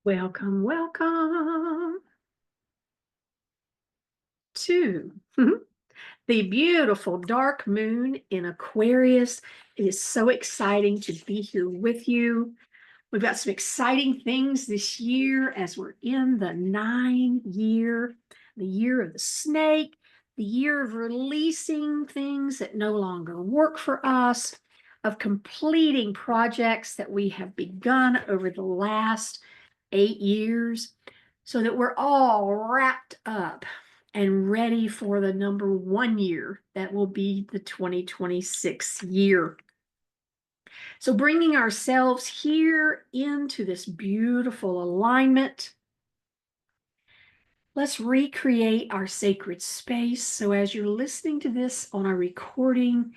Welcome, welcome to the beautiful dark moon in Aquarius. It is so exciting to be here with you. We've got some exciting things this year as we're in the 9-year, the year of the snake, the year of releasing things that no longer work for us, of completing projects that we have begun over the last 8 years, so that we're all wrapped up and ready for the number 1 year that will be the 2026 year. So bringing ourselves here into this beautiful alignment, let's recreate our sacred space. So as you're listening to this on a recording,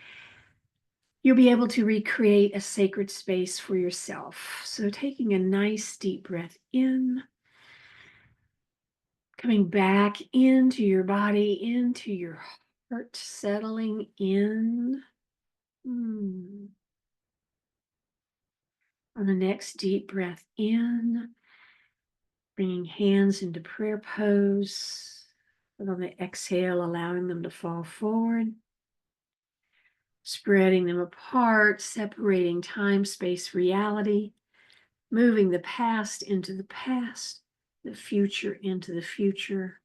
you'll be able to recreate a sacred space for yourself. So taking a nice deep breath in, coming back into your body, into your heart, settling in. On the next deep breath in, bringing hands into prayer pose. And on the exhale, allowing them to fall forward. Spreading them apart, separating time, space, reality. Moving the past into the past, the future into the future.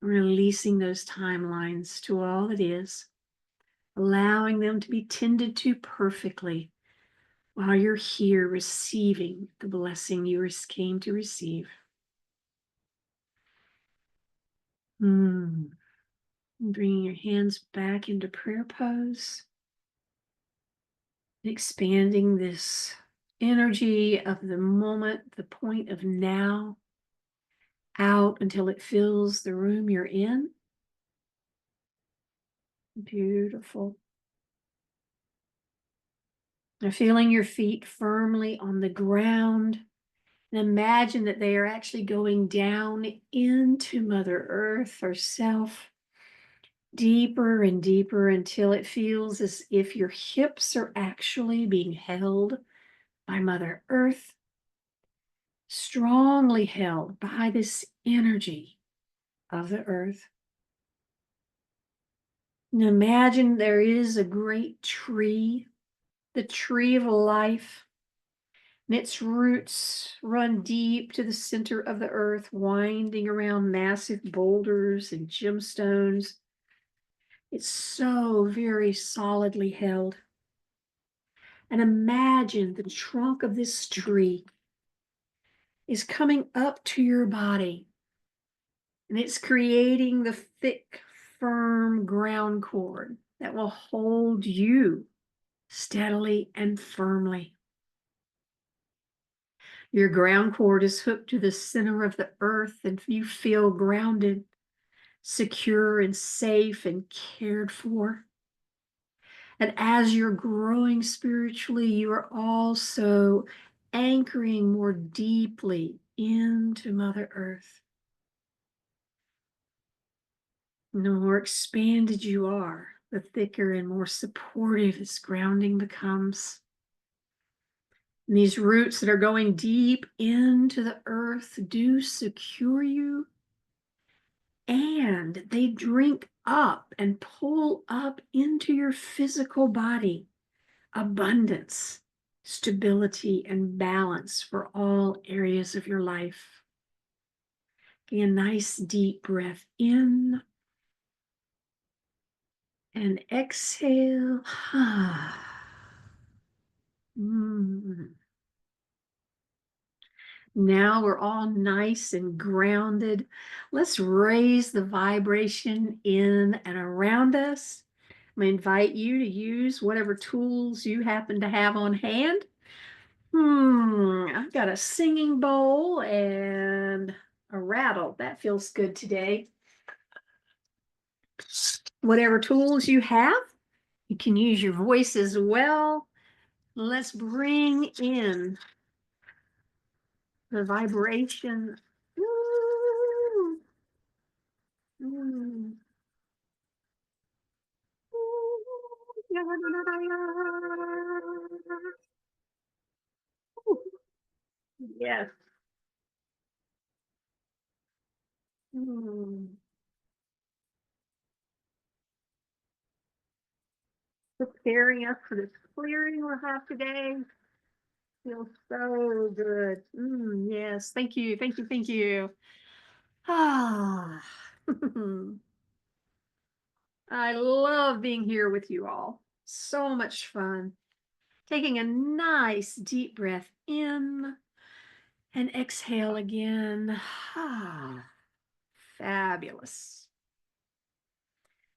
Releasing those timelines to all it is. Allowing them to be tended to perfectly while you're here receiving the blessing you came to receive. Bringing your hands back into prayer pose. Expanding this energy of the moment, the point of now, out until it fills the room you're in. Beautiful. Now feeling your feet firmly on the ground. And imagine that they are actually going down into Mother Earth herself, deeper and deeper until it feels as if your hips are actually being held by Mother Earth, strongly held by this energy of the earth. And imagine there is a great tree, the tree of life, and its roots run deep to the center of the earth, winding around massive boulders and gemstones. It's so very solidly held. And imagine the trunk of this tree is coming up to your body, and it's creating the thick, firm ground cord that will hold you steadily and firmly. Your ground cord is hooked to the center of the earth, and you feel grounded, secure, and safe and cared for. And as you're growing spiritually, you are also anchoring more deeply into Mother Earth. The more expanded you are, the thicker and more supportive this grounding becomes. And these roots that are going deep into the earth do secure you, and they drink up and pull up into your physical body abundance, stability, and balance for all areas of your life. Take a nice deep breath in and exhale. Now we're all nice and grounded. Let's raise the vibration in and around us. I'm going to invite you to use whatever tools you happen to have on hand. I've got a singing bowl and a rattle. That feels good today. Whatever tools you have, you can use your voice as well. Let's bring in the vibration. Yes. Mm. Preparing us for this clearing we'll have today. Feels so good. Yes. Thank you. Thank you. Thank you. Ah. I love being here with you all. So much fun. Taking a nice deep breath in and exhale again. Ah, fabulous.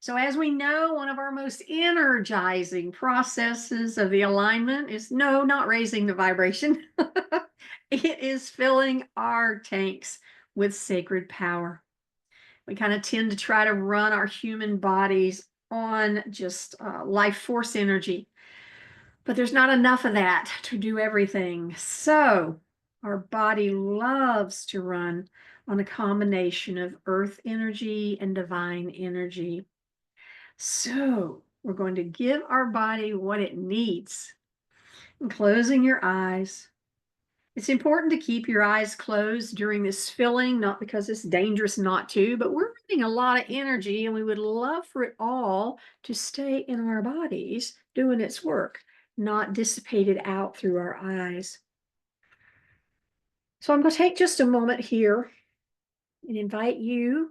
So, as we know, one of our most energizing processes of the alignment is no, not raising the vibration. It is filling our tanks with sacred power. We kind of tend to try to run our human bodies on just life force energy, but there's not enough of that to do everything. So, our body loves to run on a combination of earth energy and divine energy. So, we're going to give our body what it needs. And closing your eyes. It's important to keep your eyes closed during this filling, not because it's dangerous not to, but we're running a lot of energy and we would love for it all to stay in our bodies doing its work, not dissipated out through our eyes. So I'm going to take just a moment here and invite you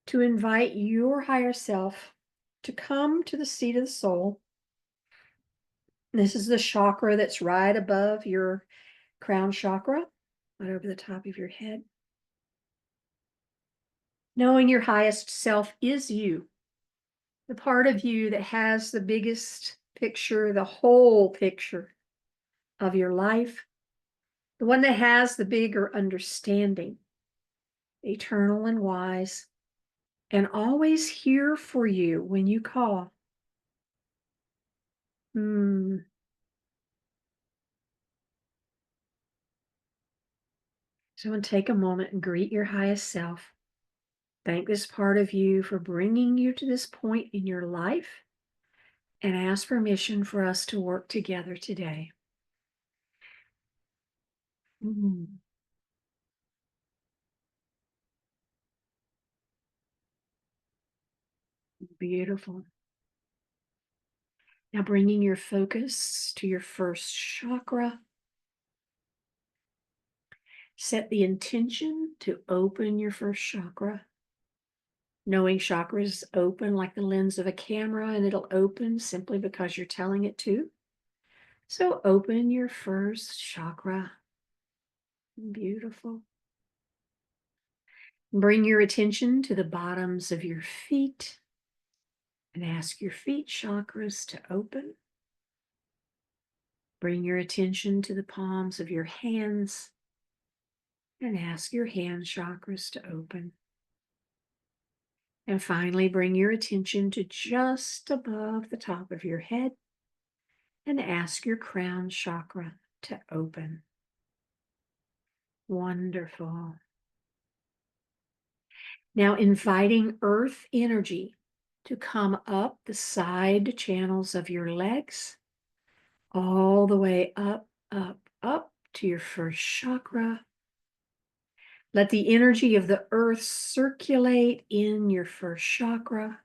to invite your higher self to come to the seat of the soul. This is the chakra that's right above your crown chakra, right over the top of your head. Knowing your highest self is you, the part of you that has the biggest picture, the whole picture of your life, the one that has the bigger understanding, eternal and wise, and always here for you when you call. Hmm. So, and take a moment and greet your highest self. Thank this part of you for bringing you to this point in your life and ask permission for us to work together today. Mm, beautiful. Now, bringing your focus to your first chakra, set the intention to open your first chakra. Knowing chakras open like the lens of a camera, and it'll open simply because you're telling it to. So, open your first chakra. Beautiful. Bring your attention to the bottoms of your feet and ask your feet chakras to open. Bring your attention to the palms of your hands and ask your hand chakras to open. And finally, bring your attention to just above the top of your head and ask your crown chakra to open. Wonderful. Now, inviting earth energy to come up the side channels of your legs, all the way up, up, up to your first chakra. Let the energy of the earth circulate in your first chakra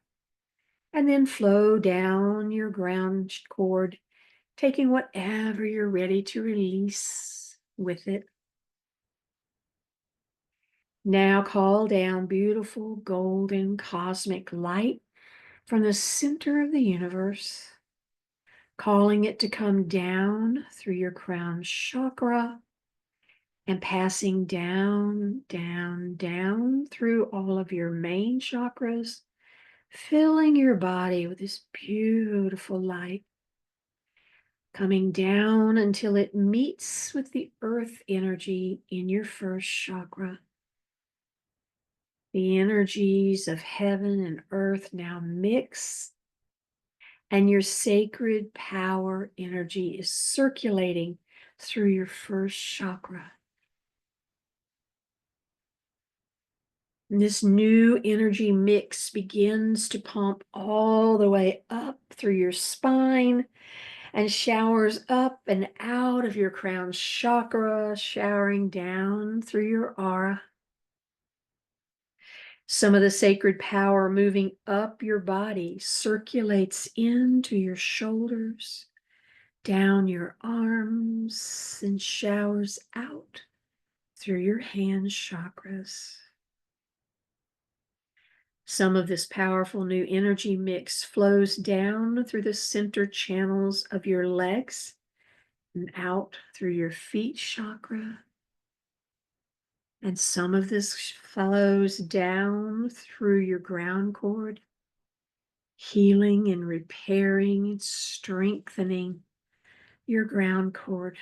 and then flow down your ground cord, taking whatever you're ready to release with it. Now call down beautiful golden cosmic light from the center of the universe, calling it to come down through your crown chakra and passing down, down, down through all of your main chakras, filling your body with this beautiful light, coming down until it meets with the earth energy in your first chakra. The energies of heaven and earth now mix, and your sacred power energy is circulating through your first chakra. And this new energy mix begins to pump all the way up through your spine and showers up and out of your crown chakra, showering down through your aura. Some of the sacred power moving up your body circulates into your shoulders, down your arms, and showers out through your hand chakras. Some of this powerful new energy mix flows down through the center channels of your legs and out through your feet chakra. And some of this flows down through your ground cord, healing and repairing and strengthening your ground cord.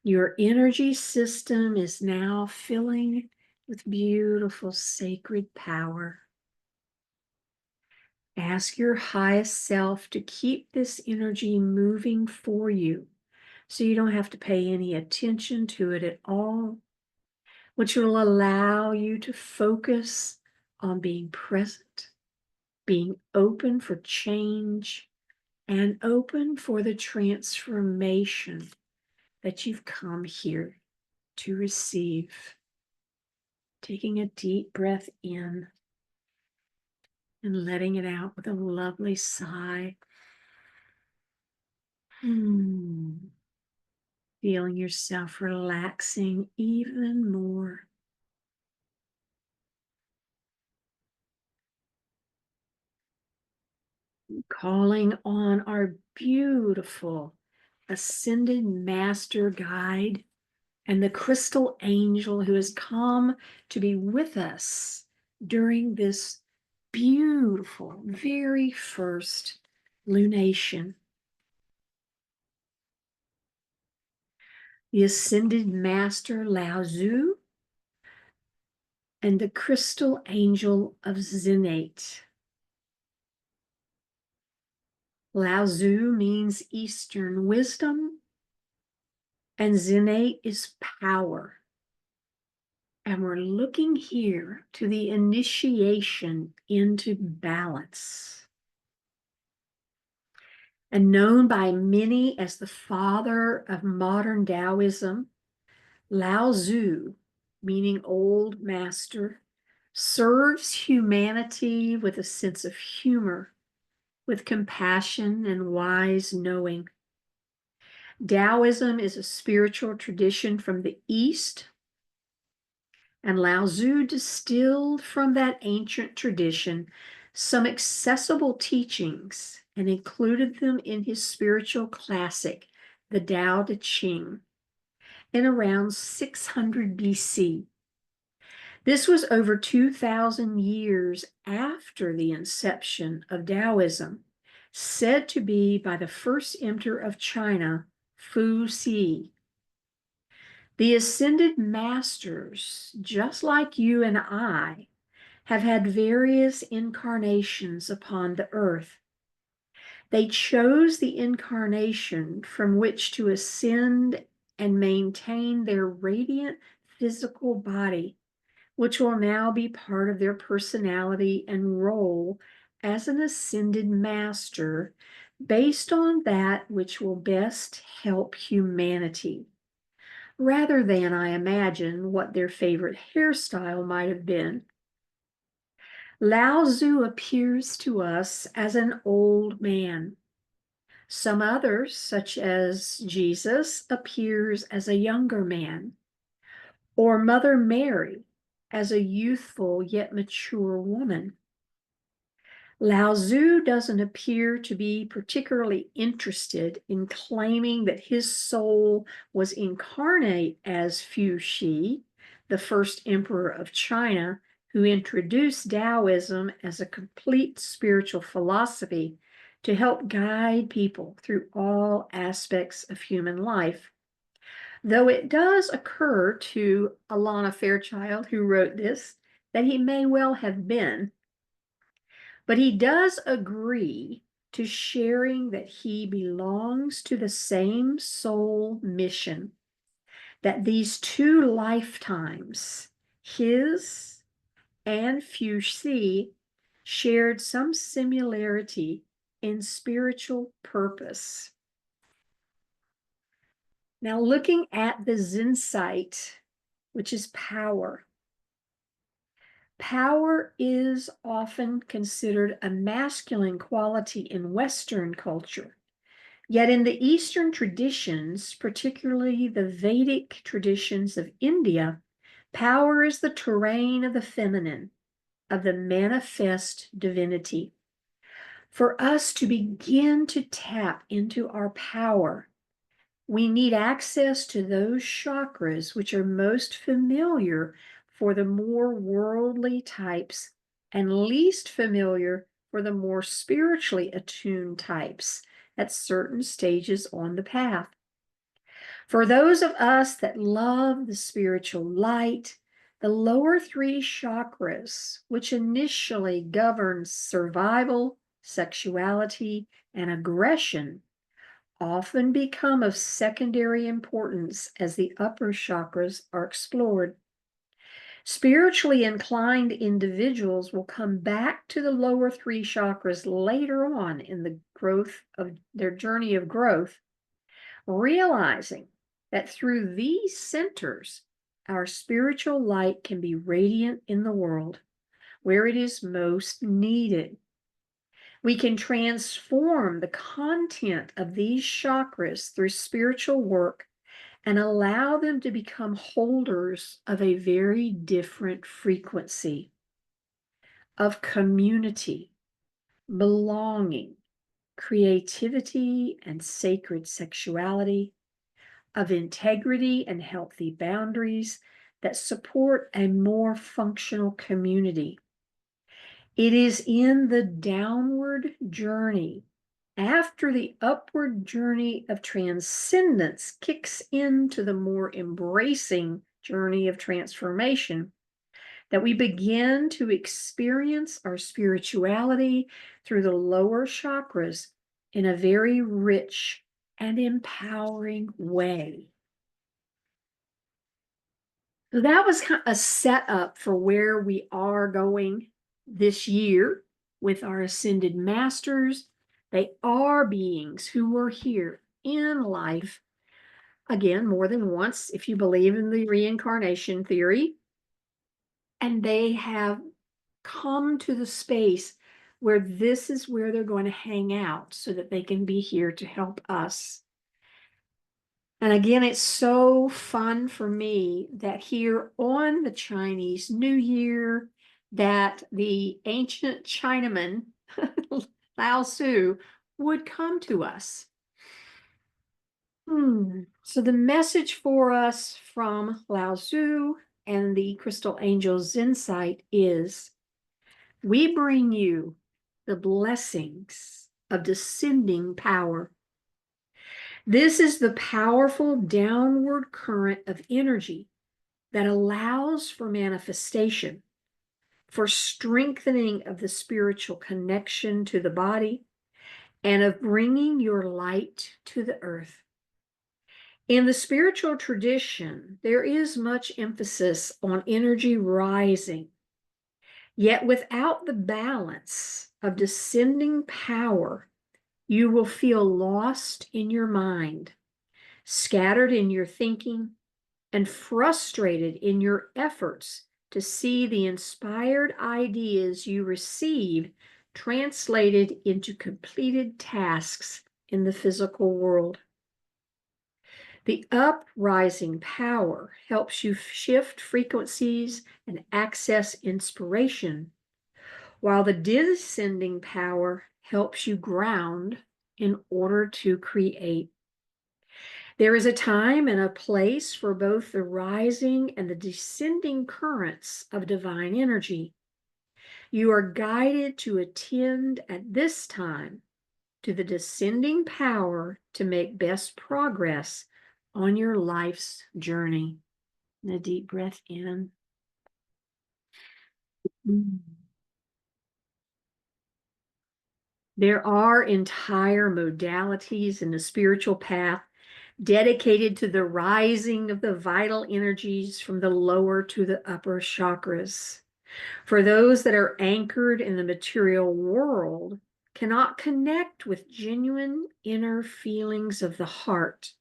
Your energy system is now filling with beautiful sacred power. Ask your highest self to keep this energy moving for you so you don't have to pay any attention to it at all, which will allow you to focus on being present, being open for change, and open for the transformation that you've come here to receive. Taking a deep breath in and letting it out with a lovely sigh. Feeling yourself relaxing even more. Calling on our beautiful ascended master guide and the crystal angel who has come to be with us during this beautiful, very first lunation. The ascended master Lao Tzu and the crystal angel of Zenate. Lao Tzu means Eastern wisdom, and Zenate is power. And we're looking here to the initiation into balance. And known by many as the father of modern Taoism, Lao Tzu, meaning old master, serves humanity with a sense of humor, with compassion and wise knowing. Taoism is a spiritual tradition from the East, and Lao Tzu distilled from that ancient tradition some accessible teachings and included them in his spiritual classic, the Tao Te Ching, in around 600 BC. This was over 2,000 years after the inception of Taoism, said to be by the first emperor of China, Fu Xi. The ascended masters, just like you and I, have had various incarnations upon the earth. They chose the incarnation from which to ascend and maintain their radiant physical body, which will now be part of their personality and role as an ascended master based on that which will best help humanity, rather than, I imagine, what their favorite hairstyle might have been. Lao Tzu appears to us as an old man. Some others, such as Jesus, appears as a younger man, or Mother Mary as a youthful yet mature woman. Lao Tzu doesn't appear to be particularly interested in claiming that his soul was incarnate as Fu Xi, the first emperor of China, who introduced Taoism as a complete spiritual philosophy to help guide people through all aspects of human life. Though it does occur to Alana Fairchild, who wrote this, that he may well have been. But he does agree to sharing that he belongs to the same soul mission, that these two lifetimes, his and Fu Xi, shared some similarity in spiritual purpose. Now, looking at the Zen site, which is power, Power is often considered a masculine quality in Western culture. Yet in the Eastern traditions, particularly the Vedic traditions of India, power is the terrain of the feminine, of the manifest divinity. For us to begin to tap into our power, we need access to those chakras which are most familiar for the more worldly types and least familiar for the more spiritually attuned types at certain stages on the path. For those of us that love the spiritual light, the lower three chakras, which initially govern survival, sexuality, and aggression, often become of secondary importance as the upper chakras are explored. Spiritually inclined individuals will come back to the lower three chakras later on in the growth of their journey of growth, realizing that through these centers, our spiritual light can be radiant in the world where it is most needed. We can transform the content of these chakras through spiritual work and allow them to become holders of a very different frequency of community, belonging, creativity, and sacred sexuality, of integrity and healthy boundaries that support a more functional community. It is in the downward journey, after the upward journey of transcendence kicks into the more embracing journey of transformation, that we begin to experience our spirituality through the lower chakras in a very rich and empowering way. So that was a setup for where we are going this year with our ascended masters. They are beings who were here in life, again, more than once, if you believe in the reincarnation theory. And they have come to the space where this is where they're going to hang out so that they can be here to help us. And again, it's so fun for me that here on the Chinese New Year, that the ancient Chinaman, Lao Tzu, would come to us. So the message for us from Lao Tzu and the Crystal Angel's insight is, we bring you the blessings of descending power. This is the powerful downward current of energy that allows for manifestation, for strengthening of the spiritual connection to the body, and of bringing your light to the earth. In the spiritual tradition, there is much emphasis on energy rising. Yet without the balance of descending power, you will feel lost in your mind, scattered in your thinking, and frustrated in your efforts to see the inspired ideas you receive translated into completed tasks in the physical world. The uprising power helps you shift frequencies and access inspiration, while the descending power helps you ground in order to create. There is a time and a place for both the rising and the descending currents of divine energy. You are guided to attend at this time to the descending power to make best progress on your life's journey. And a deep breath in. There are entire modalities in the spiritual path dedicated to the rising of the vital energies from the lower to the upper chakras. For those that are anchored in the material world, cannot connect with genuine inner feelings of the heart,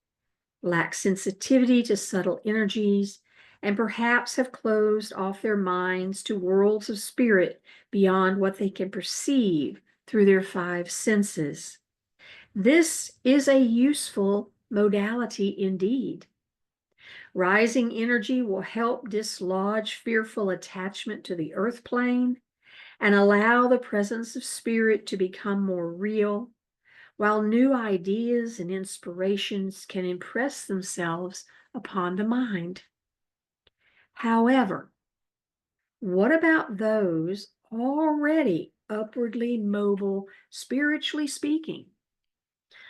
lack sensitivity to subtle energies, and perhaps have closed off their minds to worlds of spirit beyond what they can perceive through their five senses. This is a useful modality indeed. Rising energy will help dislodge fearful attachment to the earth plane and allow the presence of spirit to become more real, while new ideas and inspirations can impress themselves upon the mind. However, what about those already upwardly mobile, spiritually speaking?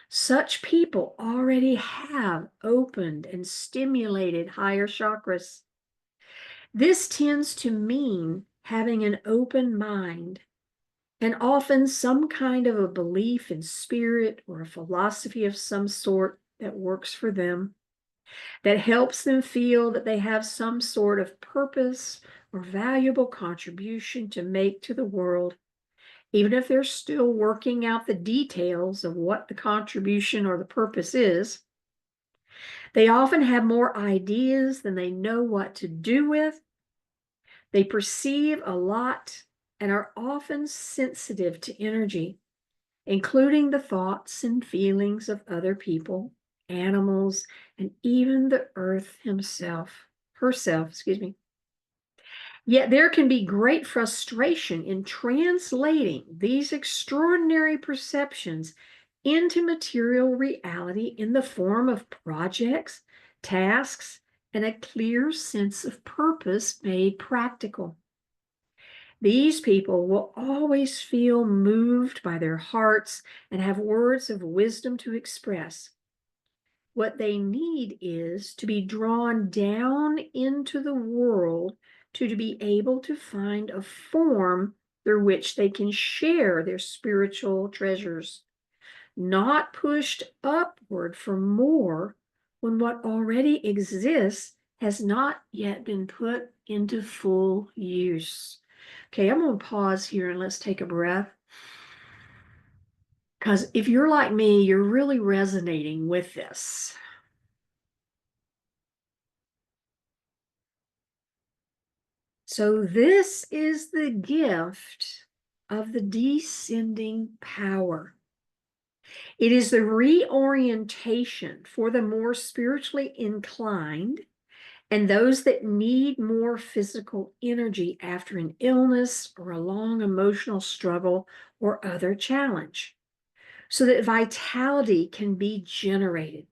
Such people already have opened and stimulated higher chakras. This tends to mean having an open mind and often some kind of a belief in spirit or a philosophy of some sort that works for them, that helps them feel that they have some sort of purpose or valuable contribution to make to the world, even if they're still working out the details of what the contribution or the purpose is. They often have more ideas than they know what to do with. They perceive a lot and are often sensitive to energy, including the thoughts and feelings of other people, animals, and even the earth herself, excuse me. Yet there can be great frustration in translating these extraordinary perceptions into material reality in the form of projects, tasks, and a clear sense of purpose made practical. These people will always feel moved by their hearts and have words of wisdom to express. What they need is to be drawn down into the world to be able to find a form through which they can share their spiritual treasures, not pushed upward for more when what already exists has not yet been put into full use. Okay, I'm going to pause here and let's take a breath. Because if you're like me, you're really resonating with this. So this is the gift of the descending power. It is the reorientation for the more spiritually inclined and those that need more physical energy after an illness or a long emotional struggle or other challenge, so that vitality can be generated.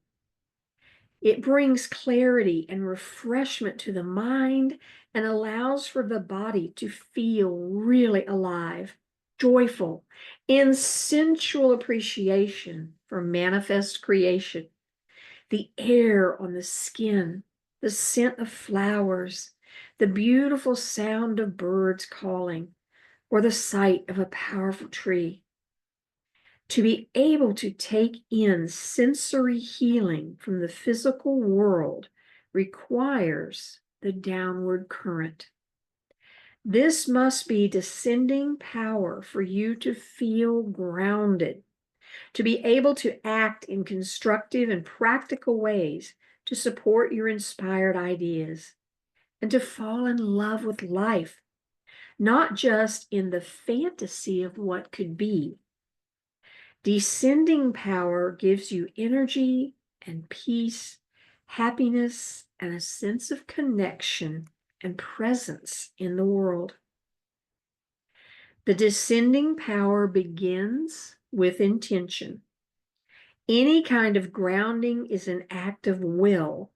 It brings clarity and refreshment to the mind and allows for the body to feel really alive, joyful, in sensual appreciation for manifest creation. The air on the skin, the scent of flowers, the beautiful sound of birds calling, or the sight of a powerful tree. To be able to take in sensory healing from the physical world requires the downward current. This must be descending power for you to feel grounded, to be able to act in constructive and practical ways to support your inspired ideas, and to fall in love with life, not just in the fantasy of what could be. Descending power gives you energy and peace, happiness, and a sense of connection and presence in the world. The descending power begins with intention. Any kind of grounding is an act of will,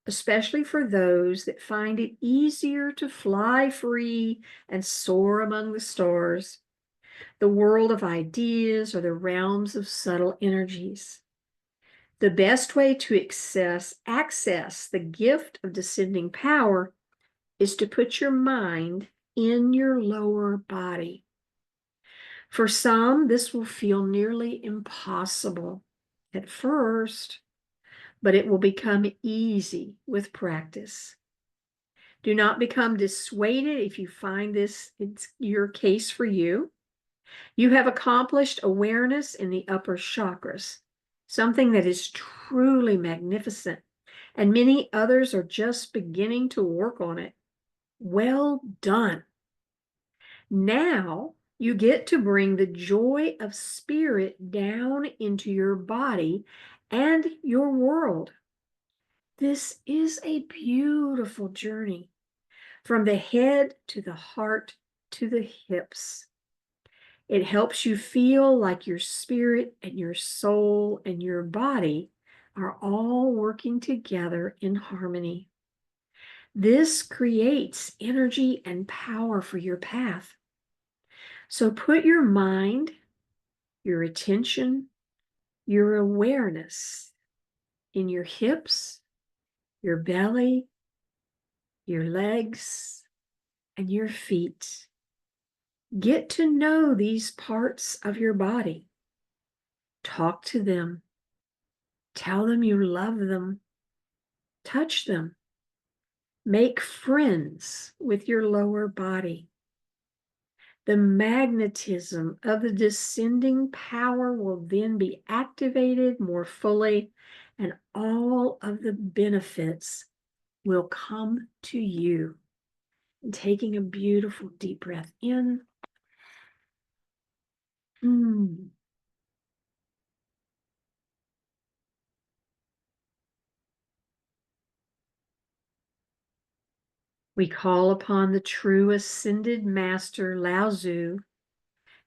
especially for those that find it easier to fly free and soar among the stars, the world of ideas, or the realms of subtle energies. The best way to access the gift of descending power is to put your mind in your lower body. For some, this will feel nearly impossible at first, but it will become easy with practice. Do not become dissuaded if you find it's your case for you. You have accomplished awareness in the upper chakras, something that is truly magnificent and many others are just beginning to work on it. Well done. Now you get to bring the joy of spirit down into your body and your world. This is a beautiful journey from the head to the heart to the hips. It helps you feel like your spirit and your soul and your body are all working together in harmony. This creates energy and power for your path. So put your mind, your attention, your awareness in your hips, your belly, your legs, and your feet. Get to know these parts of your body. Talk to them. Tell them you love them. Touch them. Make friends with your lower body. The magnetism of the descending power will then be activated more fully, and all of the benefits will come to you. And taking a beautiful deep breath in. We call upon the true ascended master Lao Tzu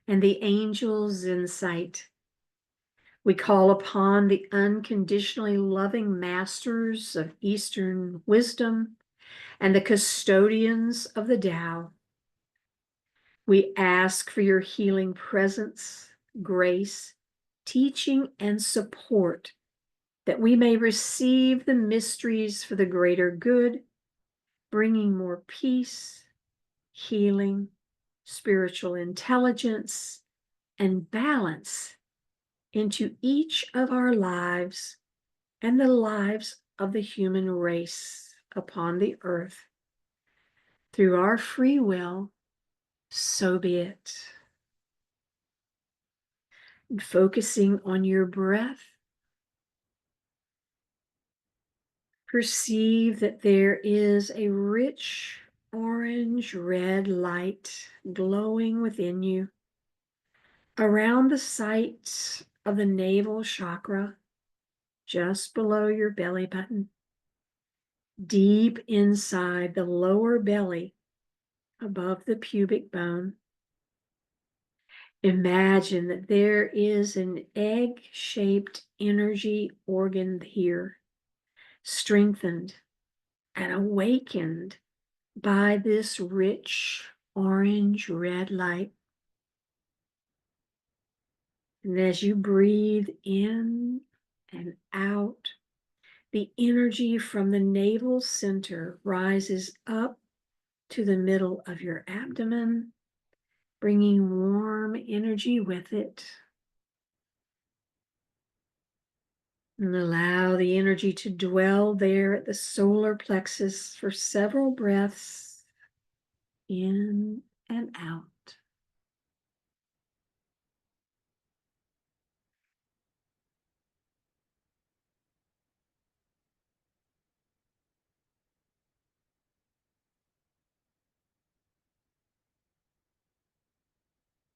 and the angel's insight. We call upon the unconditionally loving masters of Eastern wisdom and the custodians of the Tao. We ask for your healing presence, grace, teaching, and support, that we may receive the mysteries for the greater good, bringing more peace, healing, spiritual intelligence, and balance into each of our lives and the lives of the human race upon the earth. Through our free will, so be it. And focusing on your breath, perceive that there is a rich orange-red light glowing within you around the site of the navel chakra, just below your belly button, deep inside the lower belly, above the pubic bone. Imagine that there is an egg-shaped energy organ here, strengthened and awakened by this rich orange-red light. And as you breathe in and out, the energy from the navel center rises up to the middle of your abdomen, bringing warm energy with it. And allow the energy to dwell there at the solar plexus for several breaths in and out.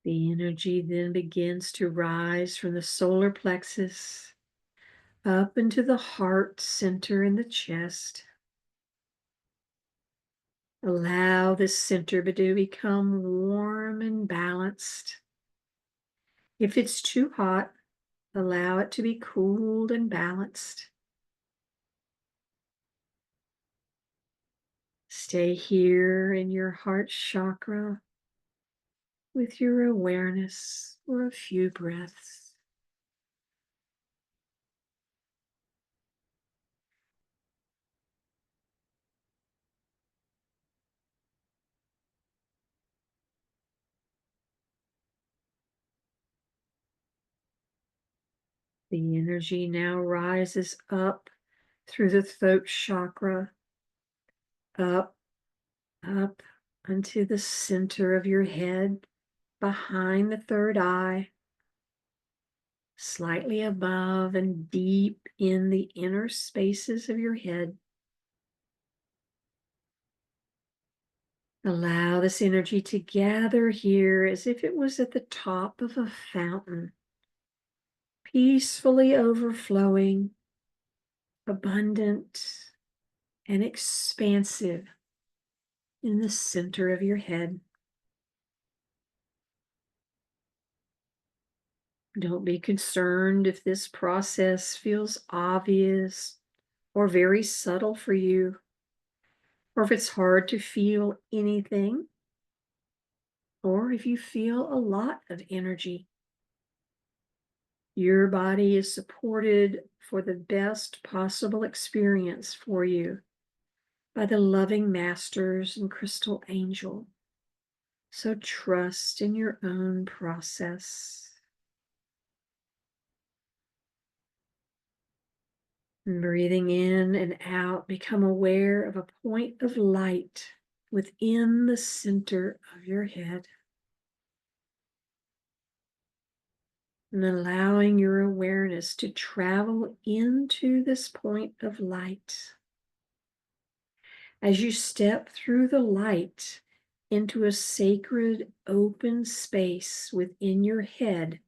The energy then begins to rise from the solar plexus up into the heart center in the chest. Allow this center to become warm and balanced. If it's too hot, allow it to be cooled and balanced. Stay here in your heart chakra with your awareness for a few breaths. The energy now rises up through the throat chakra, up, up unto the center of your head, behind the third eye. slightly above and deep in the inner spaces of your head. Allow this energy to gather here as if it was at the top of a fountain, peacefully overflowing, abundant, and expansive in the center of your head. Don't be concerned if this process feels obvious or very subtle for you, or if it's hard to feel anything, or if you feel a lot of energy. Your body is supported for the best possible experience for you by the loving masters and crystal angel. So trust in your own process. And breathing in and out, become aware of a point of light within the center of your head. And allowing your awareness to travel into this point of light. As you step through the light into a sacred open space within your head,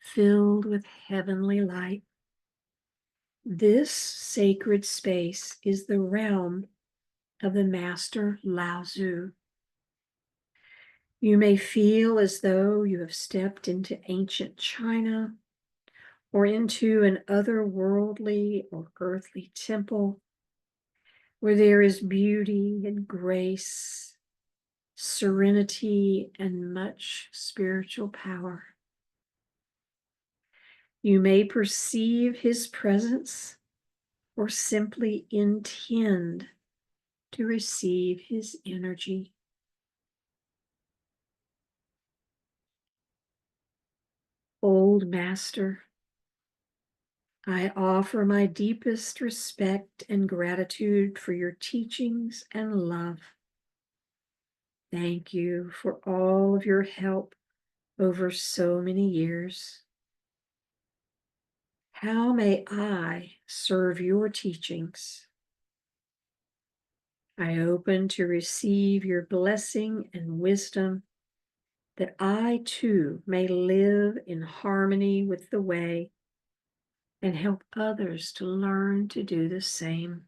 filled with heavenly light. This sacred space is the realm of the Master Lao Tzu. You may feel as though you have stepped into ancient China or into an otherworldly or earthly temple where there is beauty and grace, serenity, and much spiritual power. You may perceive his presence or simply intend to receive his energy. Old Master, I offer my deepest respect and gratitude for your teachings and love. Thank you for all of your help over so many years. How may I serve your teachings? I open to receive your blessing and wisdom, that I too may live in harmony with the way and help others to learn to do the same.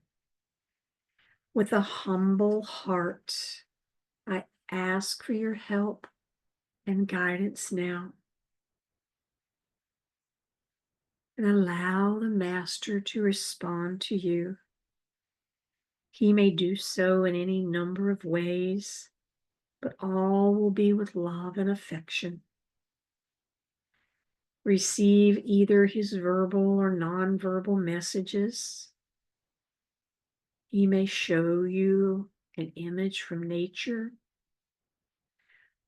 With a humble heart, I ask for your help and guidance now, and allow the Master to respond to you. He may do so in any number of ways, but all will be with love and affection. Receive either his verbal or nonverbal messages. He may show you an image from nature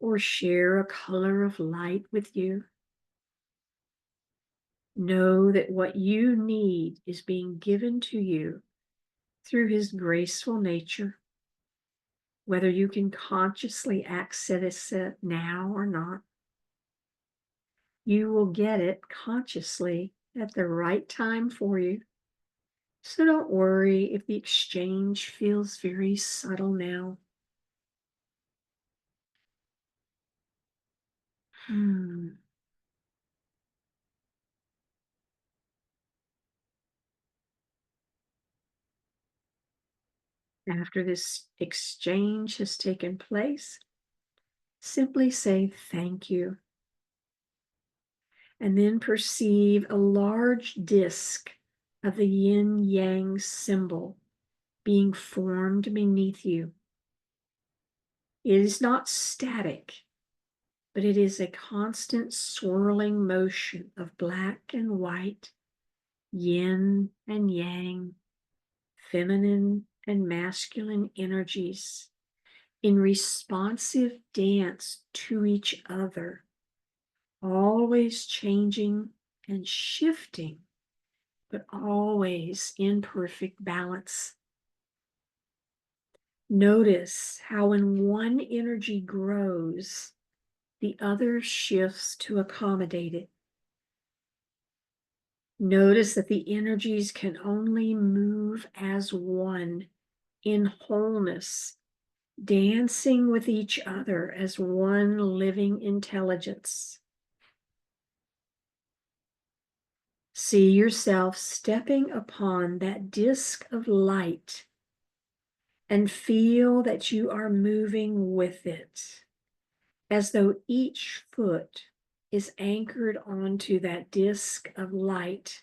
or share a color of light with you. Know that what you need is being given to you through his graceful nature, whether you can consciously access it now or not. You will get it consciously at the right time for you. So don't worry if the exchange feels very subtle now. After this exchange has taken place, simply say thank you, and then perceive a large disc of the yin yang symbol being formed beneath you. It is not static, but it is a constant swirling motion of black and white, yin and yang, feminine and masculine energies in responsive dance to each other, always changing and shifting, but always in perfect balance. Notice how when one energy grows, the other shifts to accommodate it. Notice that the energies can only move as one in wholeness, dancing with each other as one living intelligence. See yourself stepping upon that disk of light and feel that you are moving with it, as though each foot is anchored onto that disk of light.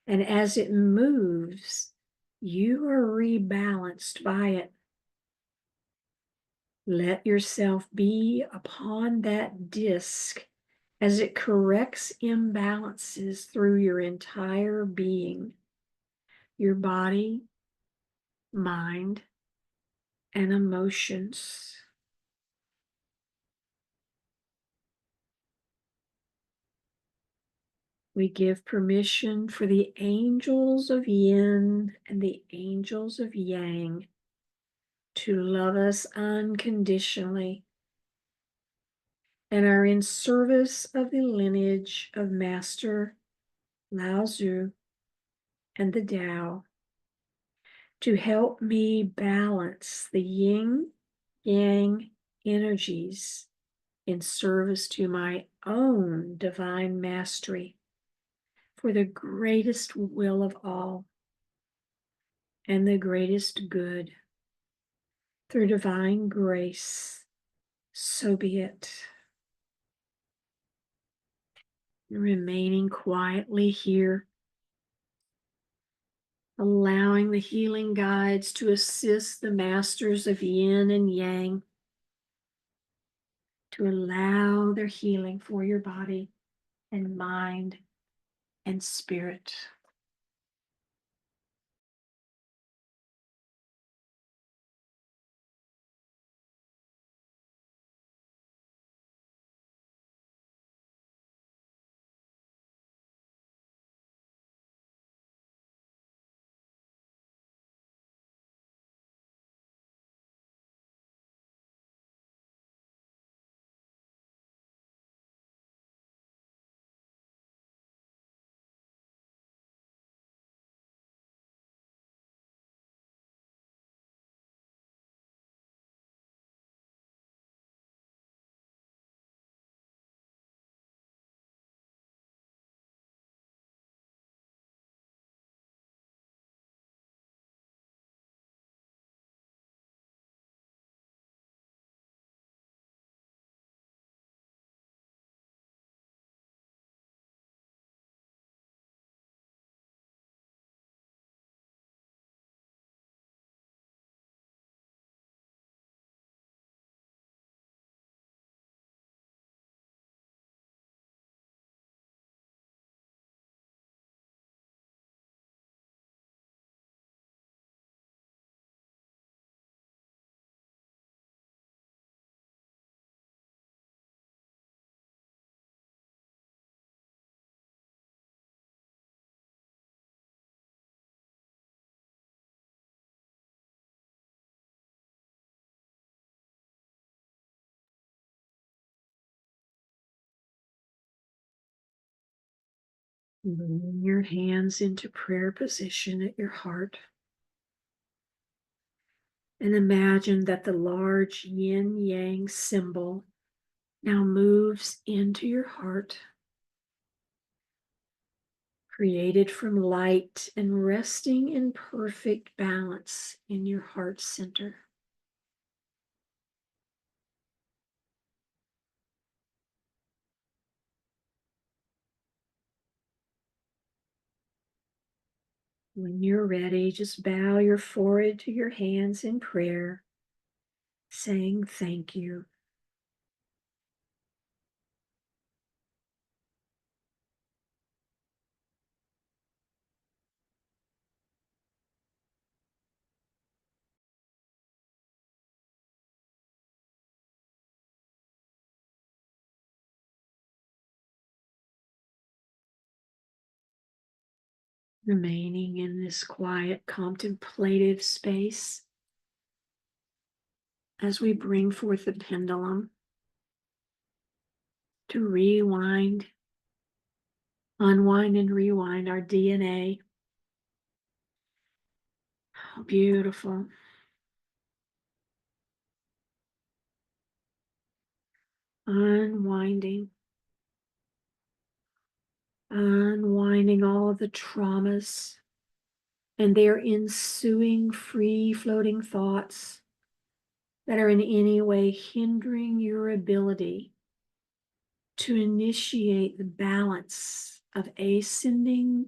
And as it moves, you are rebalanced by it. Let yourself be upon that disk as it corrects imbalances through your entire being, your body, mind, and emotions. We give permission for the angels of yin and the angels of yang to love us unconditionally and are in service of the lineage of Master Lao Tzu and the Tao to help me balance the yin yang energies in service to my own divine mastery for the greatest will of all and the greatest good. Through divine grace, so be it. Remaining quietly here, allowing the healing guides to assist the masters of yin and yang to allow their healing for your body and mind and spirit. Bring your hands into prayer position at your heart and imagine that the large yin yang symbol now moves into your heart, created from light and resting in perfect balance in your heart center. When you're ready, just bow your forehead to your hands in prayer, saying thank you. Remaining in this quiet, contemplative space as we bring forth the pendulum to rewind Unwind and rewind our DNA. Oh, beautiful. Unwinding. Unwinding all of the traumas and their ensuing free floating thoughts that are in any way hindering your ability to initiate the balance of ascending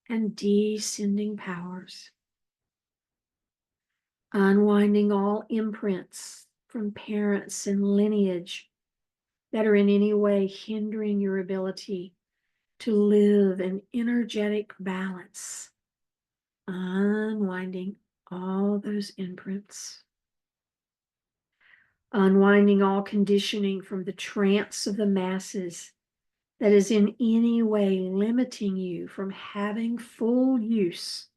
and descending powers. Unwinding all imprints from parents and lineage that are in any way hindering your ability to live an energetic balance. Unwinding all those imprints. Unwinding all conditioning from the trance of the masses that is in any way limiting you from having full use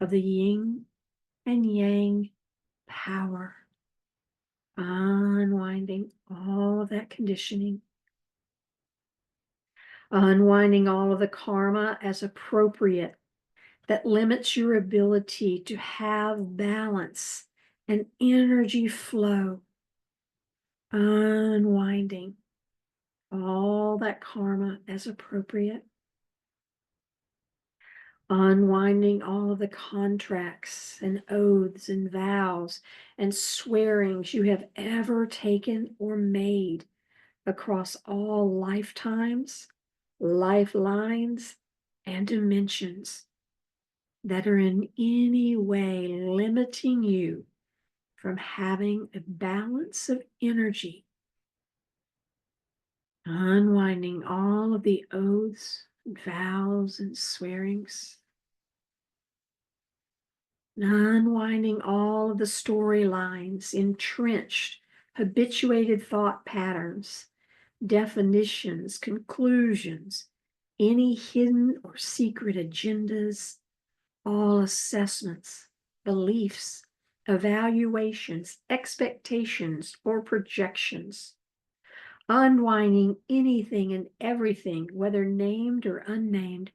of the yin and yang power. Unwinding all of that conditioning. Unwinding all of the karma as appropriate that limits your ability to have balance and energy flow. Unwinding all that karma as appropriate. Unwinding all of the contracts and oaths and vows and swearings you have ever taken or made across all lifetimes, lifelines, and dimensions that are in any way limiting you from having a balance of energy. Unwinding all of the oaths, vows, and swearings. Unwinding all of the storylines, entrenched, habituated thought patterns, definitions, conclusions, any hidden or secret agendas, all assessments, beliefs, evaluations, expectations, or projections. Unwinding anything and everything, whether named or unnamed,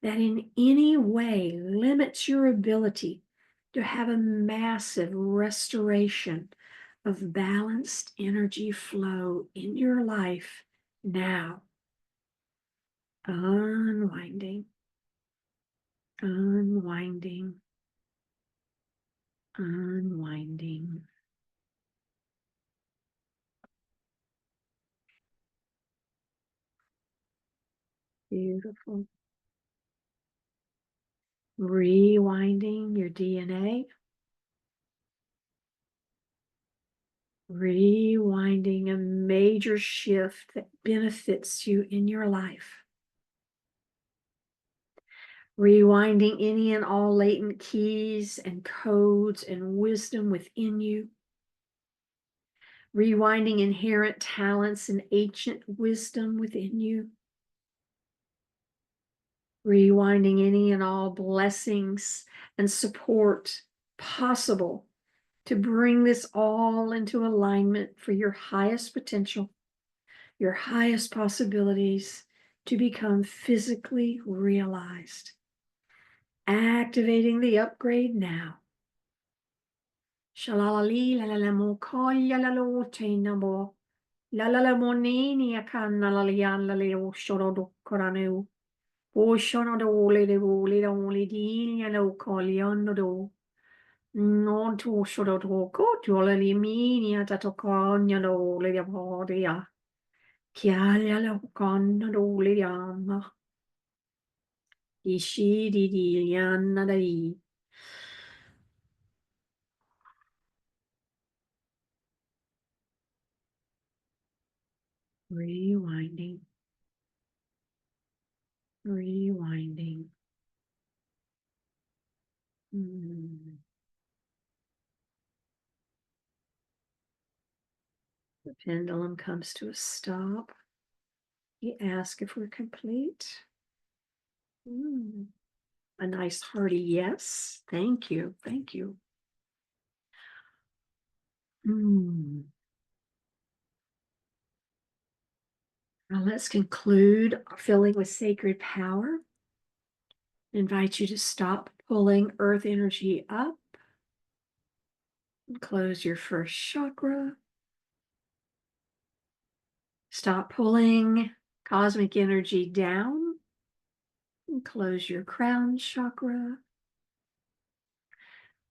that in any way limits your ability to have a massive restoration of balanced energy flow in your life now. Unwinding, unwinding, unwinding. Beautiful. Rewinding your DNA. Rewinding a major shift that benefits you in your life. Rewinding any and all latent keys and codes and wisdom within you. Rewinding inherent talents and ancient wisdom within you. Rewinding any and all blessings and support possible to bring this all into alignment for your highest potential, your highest possibilities to become physically realized. Activating the upgrade now. Shalalali la la la mo koya la lo tainabo. La la la monini akana la lian la leo shoro do koranu. O shono do le de o le do le di ya lo koliano do. Non to shoro do ko to la limini atato konya do le de bodia. Chiaia lo kono do le yama. Ishi di di liana da di. Rewinding. Rewinding. The pendulum comes to a stop. You ask if we're complete. A nice hearty yes. Thank you. Thank you. Now let's conclude our filling with sacred power. I invite you to stop pulling earth energy up and close your first chakra. Stop pulling cosmic energy down and close your crown chakra.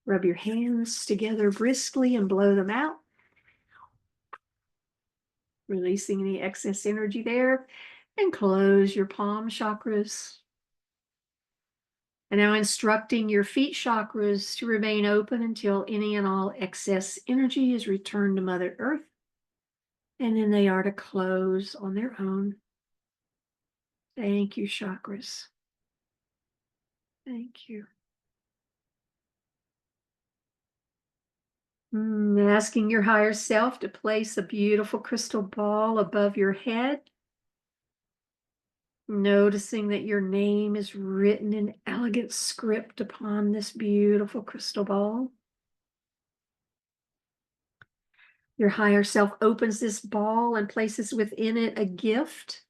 Rub your hands together briskly and blow them out, releasing any excess energy there, and close your palm chakras. And now instructing your feet chakras to remain open until any and all excess energy is returned to Mother Earth. And then they are to close on their own. Thank you, chakras. Thank you. Asking your higher self to place a beautiful crystal ball above your head. Noticing that your name is written in elegant script upon this beautiful crystal ball. Your higher self opens this ball and places within it a gift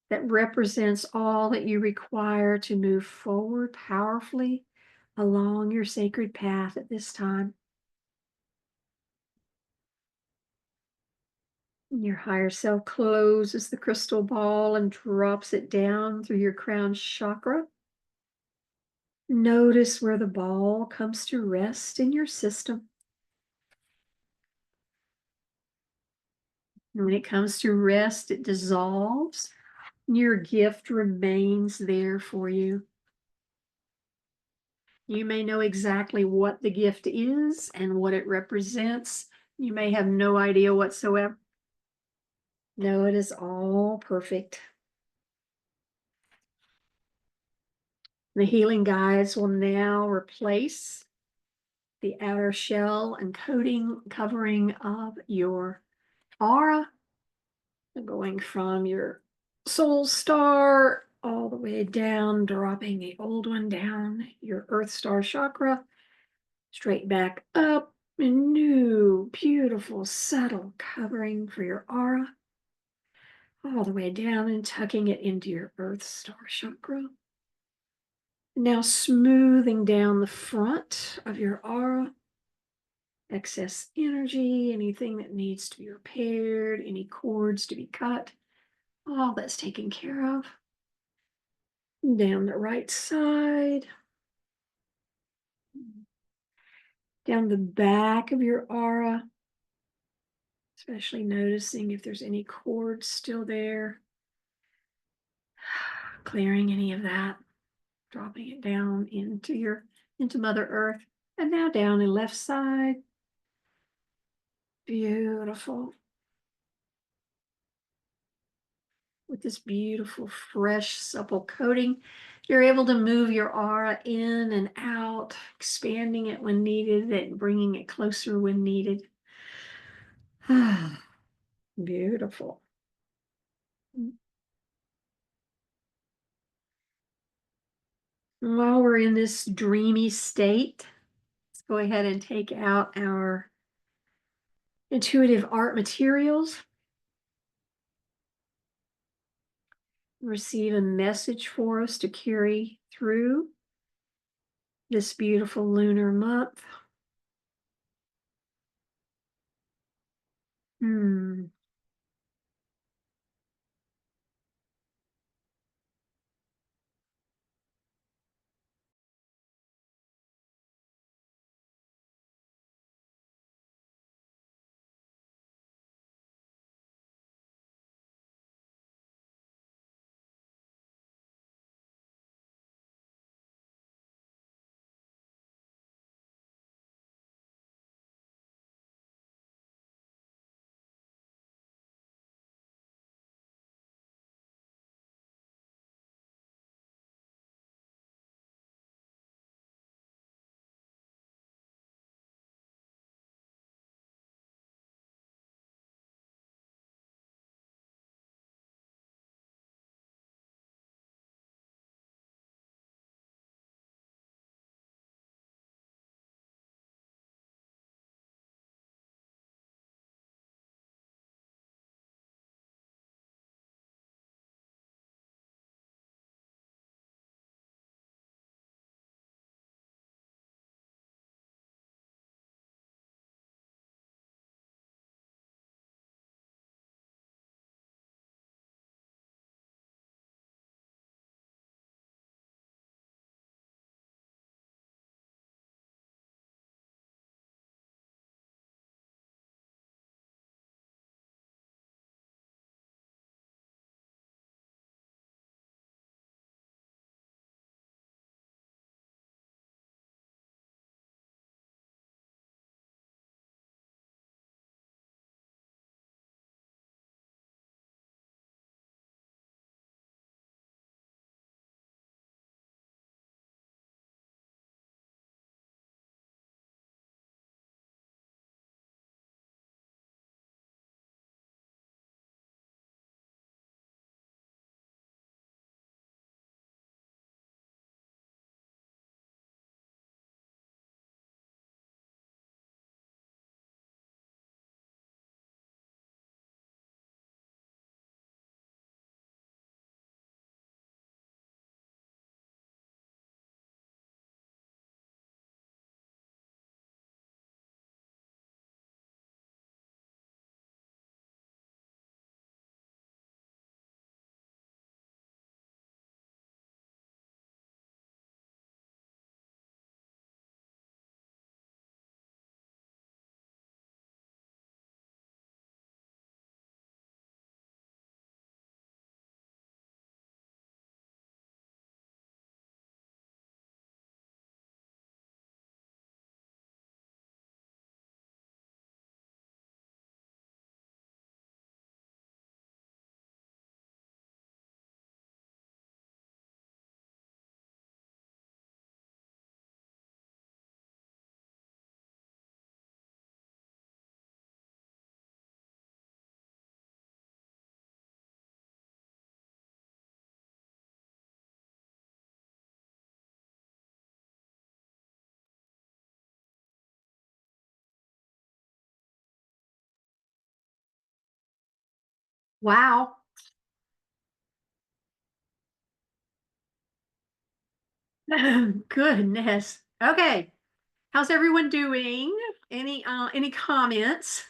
that represents all that you require to move forward powerfully along your sacred path at this time. Your higher self closes the crystal ball and drops it down through your crown chakra. Notice where the ball comes to rest in your system. And when it comes to rest, it dissolves. Your gift remains there for you. You may know exactly what the gift is and what it represents. You may have no idea whatsoever. No, it is all perfect. The healing guides will now replace the outer shell and covering of your aura, going from your soul star all the way down, dropping the old one down your earth star chakra, straight back up, a new, beautiful, subtle covering for your aura, all the way down and tucking it into your earth star chakra. Now smoothing down the front of your aura, excess energy, anything that needs to be repaired, any cords to be cut, all that's taken care of. Down the right side, down the back of your aura, especially noticing if there's any cords still there, clearing any of that, dropping it down into Mother Earth, and now down the left side. Beautiful. With this beautiful, fresh, supple coating, you're able to move your aura in and out, expanding it when needed and bringing it closer when needed. Beautiful. While we're in this dreamy state, let's go ahead and take out our intuitive art materials. Receive a message for us to carry through this beautiful lunar month. Wow. Goodness. Okay. How's everyone doing? Any comments?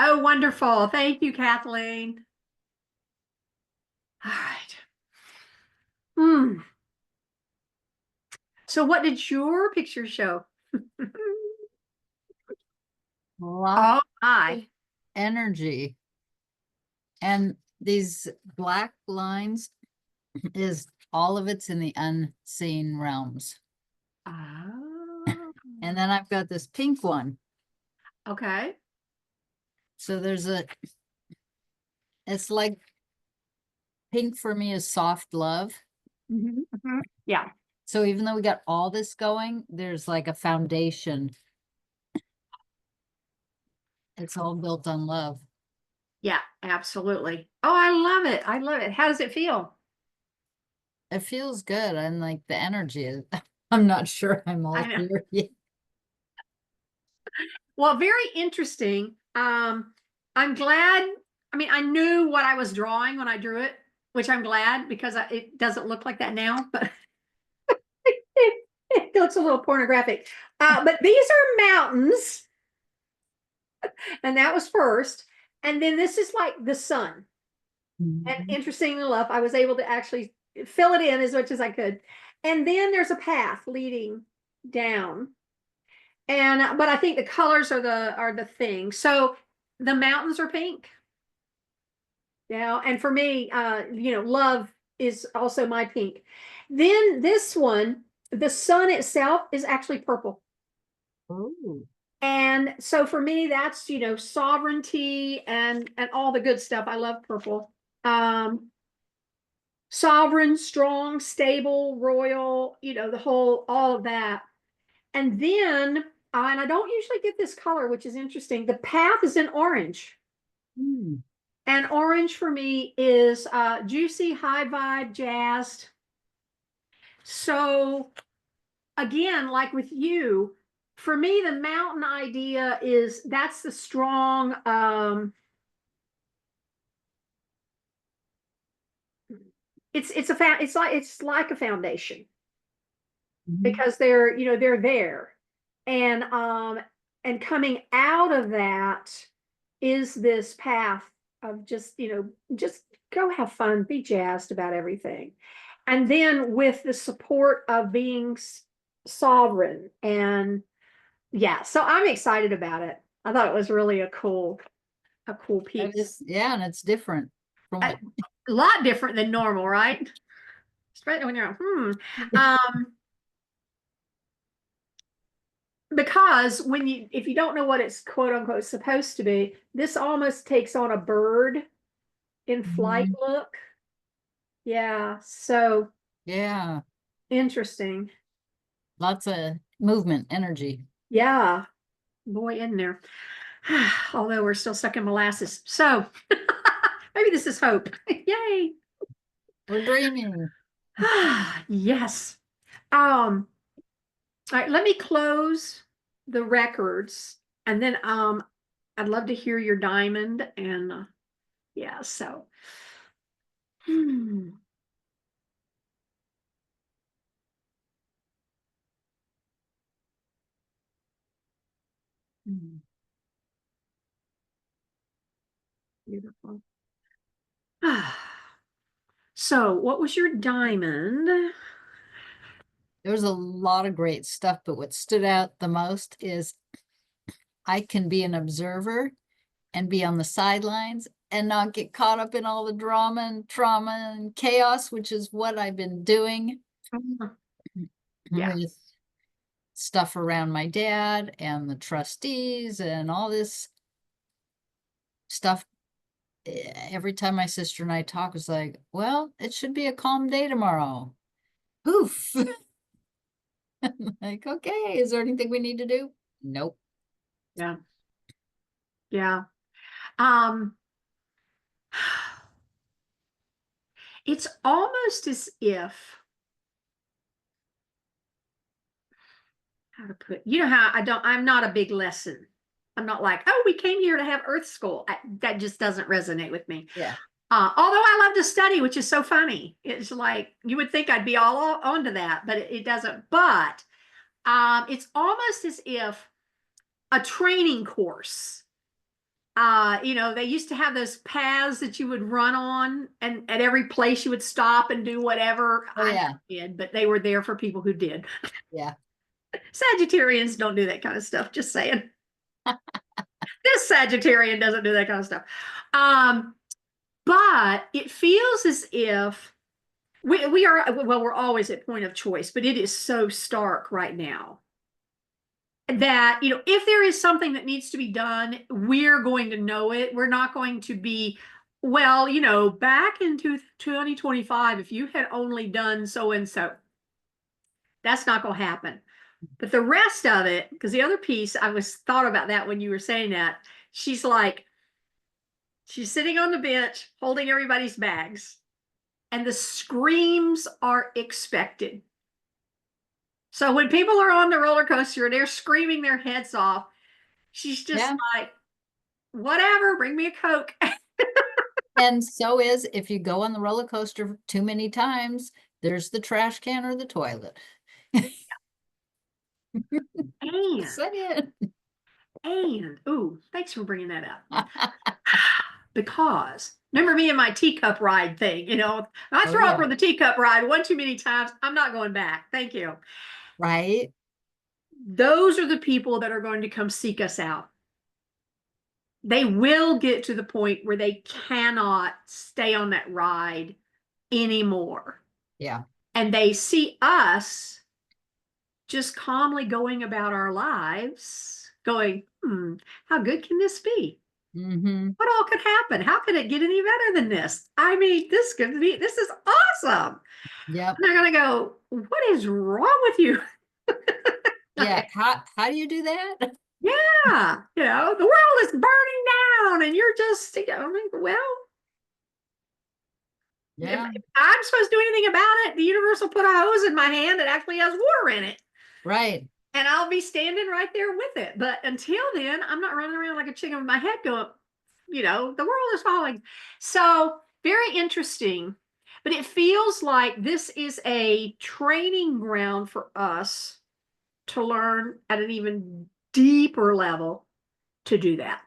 Oh, wonderful. Thank you, Kathleen. All right. Hmm. So what did your picture show? Lot Oh of my. energy. And these black lines is all of it's in the unseen realms. Oh. And then I've got this pink one. Okay. So it's like pink for me is soft love. Yeah. So even though we got all this going, there's like a foundation. It's all built on love. Yeah, absolutely. Oh, I love it. I love it. How does it feel? It feels good. I'm like the energy is, I'm not sure I'm I all know. here yet. Well, very interesting. I'm glad. I mean, I knew what I was drawing when I drew it, which I'm glad because it doesn't look like that now, but it looks a little pornographic. But these are mountains, and that was first. And then this is like the sun. And Mhm. interestingly enough, I was able to actually fill it in as much as I could. And then there's a path leading down. And but I think the colors are the thing. So the mountains are pink. Yeah, and for me, love is also my pink. Then this one, the sun itself is actually purple. Oh. And so for me, that's sovereignty and all the good stuff. I love purple. Sovereign, strong, stable, royal, the whole all of that. And then, and I don't usually get this color, which is interesting. The path is in orange. Hmm. And orange for me is juicy, high vibe, jazzed. So again, like with you, for me, the mountain idea is that's the strong. It's like a foundation Mhm. because they're there, and coming out of that is this path of just go have fun, be jazzed about everything. And then with the support of being sovereign. And yeah, so I'm excited about it. I thought it was really a cool That piece. is, yeah, and it's different from A, what. a lot different than normal, right? Especially when you're um because if you don't know what it's quote unquote supposed to be, this almost takes on a bird in flight Mhm. look. Yeah, so Yeah, interesting. lots of movement, energy. Yeah, boy in there. Although we're still stuck in molasses. So maybe this is hope. Yay. We're dreaming. Yes. All right, let me close the records and then I'd love to hear your diamond and yeah, so hmm. Mhm. Beautiful. So, what was your diamond? There was a lot of great stuff, but what stood out the most is I can be an observer and be on the sidelines and not get caught up in all the drama and trauma and chaos, which is what I've been doing Yeah, with stuff around my dad and the trustees and all this stuff. Every time my sister and I talk, it's like, well, it should be a calm day tomorrow. Poof. Like, okay, is there anything we need to do? Nope. yeah, yeah. Um, it's almost as if how to put, how I'm not a big lesson. I'm not like, oh, we came here to have Earth School. That just doesn't resonate with me. Yeah. Although I love to study, which is so funny. It's like you would think I'd be all onto that, but it doesn't. But it's almost as if a training course. They used to have those paths that you would run on, and at every place you would stop and do whatever. Oh, I yeah. never did, but they were there for people who did. Yeah. Sagittarians don't do that kind of stuff. Just saying. This Sagittarian doesn't do that kind of stuff. But it feels as if we are, well, we're always at point of choice, but it is so stark right now that, if there is something that needs to be done, we're going to know it. We're not going to be, well, back in 2025, if you had only done so and so, that's not going to happen. But the rest of it, because the other piece, I was thought about that when you were saying that, she's sitting on the bench holding everybody's bags, and the screams are expected. So when people are on the roller coaster and they're screaming their heads off, she's just Yeah. like, whatever, bring me a Coke. And so is if you go on the roller coaster too many times, there's the trash can or the toilet. And, Saying. ooh, thanks for bringing that up. Because remember me and my teacup ride thing, I Oh, throw up yeah. for the teacup ride one too many times. I'm not going back. Thank you. Right. Those are the people that are going to come seek us out. They will get to the point where they cannot stay on that ride anymore. Yeah. And they see us just calmly going about our lives, going, how good can this be? Mm-hmm. What all could happen? How could it get any better than this? I mean, this is awesome. Yep. And they're going to go, what is wrong with you? Yeah. How do you do that? Yeah. The world is burning down and you're just, well, Yeah. if I'm supposed to do anything about it, the universe will put a hose in my hand that actually has water in it. Right. And I'll be standing right there with it. But until then, I'm not running around like a chicken with my head going, the world is falling. So very interesting. But it feels like this is a training ground for us to learn at an even deeper level to do that.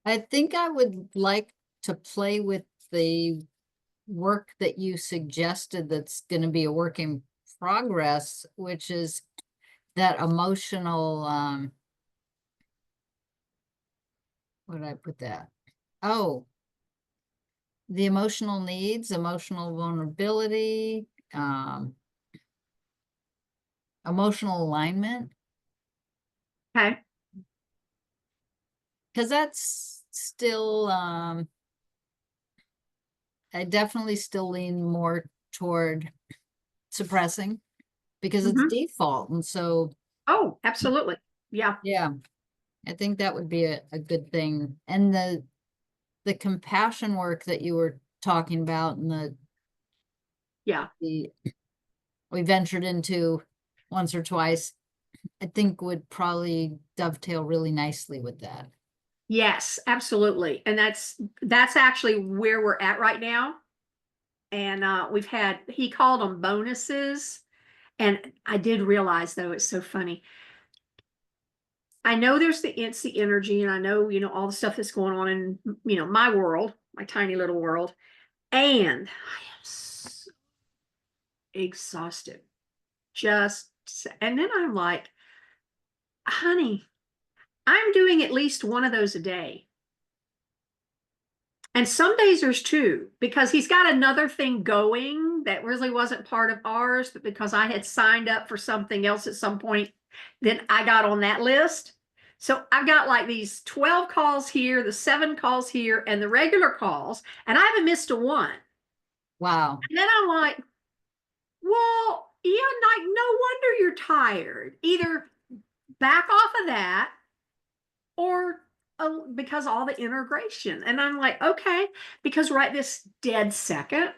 I think I would like to play with the work that you suggested that's going to be a work in progress, which is that emotional, where did I put that? Oh, the emotional needs, emotional vulnerability, emotional alignment, Okay. because that's still, I definitely still lean more toward suppressing because it's Mhm. default. And so, Oh, absolutely. Yeah. yeah, I think that would be a good thing. And the compassion work that you were talking about and Yeah. the we ventured into once or twice, I think would probably dovetail really nicely with that. Yes, absolutely. And that's actually where we're at right now. And he called them bonuses. And I did realize, though, it's so funny. I know it's the energy, and I know, all the stuff that's going on in, my world, my tiny little world. And I am so exhausted. And then I'm like, honey, I'm doing at least one of those a day. And some days there's two, because he's got another thing going that really wasn't part of ours, but because I had signed up for something else at some point, then I got on that list. So I've got like these 12 calls here, the 7 calls here, and the regular calls, and I haven't missed a one. Wow. And then I'm like, well, yeah, like no wonder you're tired. Either back off of that, or because all the integration. And I'm like, okay, because right this dead second,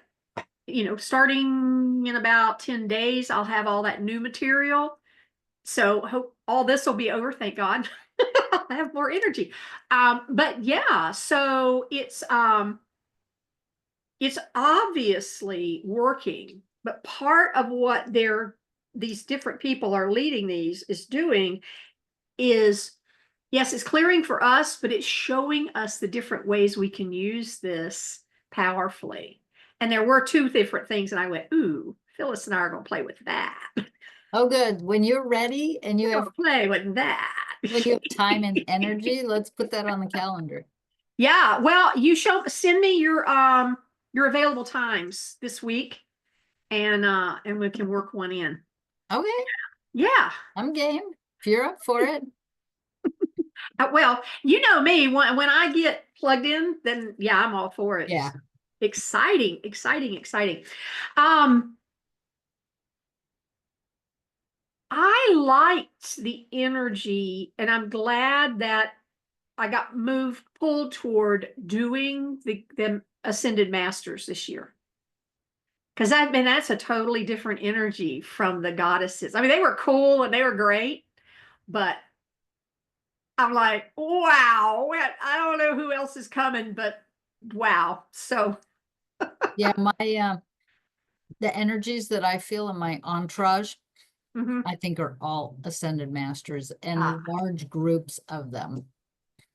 starting in about 10 days, I'll have all that new material. So hope all this will be over, thank God. I have more energy. But yeah, so it's obviously working, but part of what these different people are leading these is doing is, yes, it's clearing for us, but it's showing us the different ways we can use this powerfully. And there were two different things, and I went, ooh, Phyllis and I are going to play with that. Oh, good. When you're ready and you We're have going to play with that. when you have time and energy, let's put that on the calendar. Yeah, well, send me your available times this week, and we can work one in. Okay, Yeah. I'm game. If you're up for it. Well, you know me, when I get plugged in, then yeah, I'm all for it. Yeah. Exciting, exciting, exciting. Um, I liked the energy, and I'm glad that I got pulled toward doing the Ascended Masters this year. Because that's a totally different energy from the goddesses. I mean, they were cool and they were great, but I'm like, wow, I don't know who else is coming, but wow. So, Yeah, my the energies that I feel in my entourage, mhm. I think are all ascended masters and Ah, large groups of them.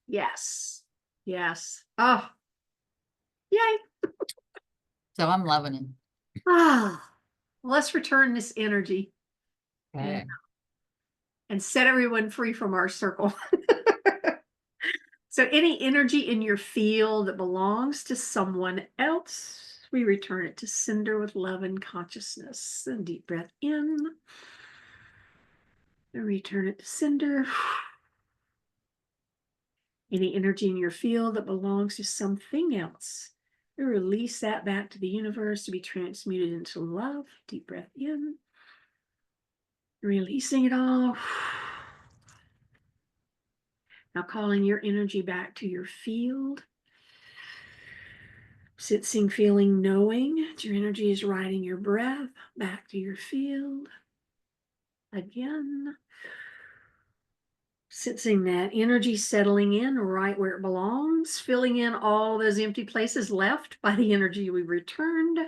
yes, yes. Oh, yay. So I'm loving it. Ah, let's return this energy and, Okay. and set everyone free from our circle. So any energy in your field that belongs to someone else, we return it to cinder with love and consciousness. And deep breath in. And return it to cinder. Any energy in your field that belongs to something else, we release that back to the universe to be transmuted into love. Deep breath in. Releasing it all. Now calling your energy back to your field. Sensing, feeling, knowing that your energy is riding your breath back to your field. Again. Sensing that energy settling in right where it belongs, filling in all those empty places left by the energy we returned.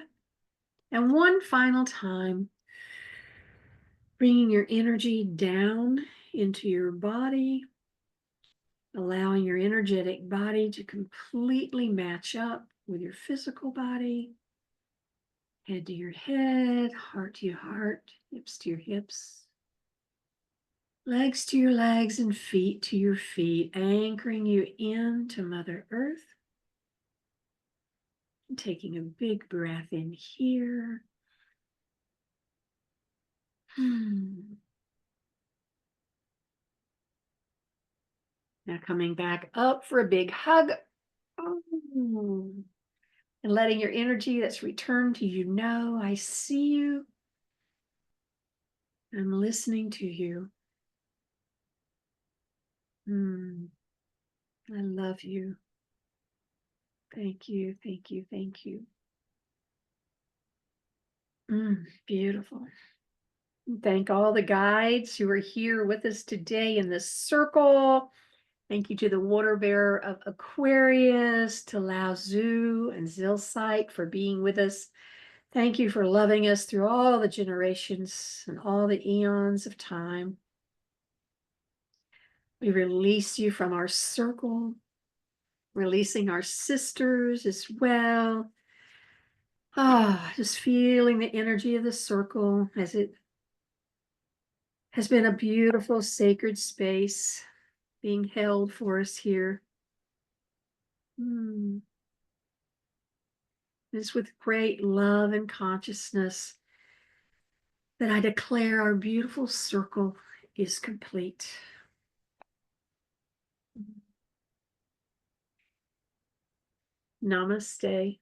And one final time, bringing your energy down into your body, allowing your energetic body to completely match up with your physical body. Head to your head, heart to your heart, hips to your hips, legs to your legs, and feet to your feet, anchoring you into Mother Earth. Taking a big breath in here. Now coming back up for a big hug. And letting your energy that's returned to you know, I see you. I'm listening to you. I love you. Thank you, thank you, thank you. Beautiful. Thank all the guides who are here with us today in this circle. Thank you to the water bearer of Aquarius, to Lao Tzu and Zilsite for being with us. Thank you for loving us through all the generations and all the eons of time. We release you from our circle, releasing our sisters as well. Just feeling the energy of the circle as it has been a beautiful sacred space being held for us here. It's with great love and consciousness that I declare our beautiful circle is complete. Namaste.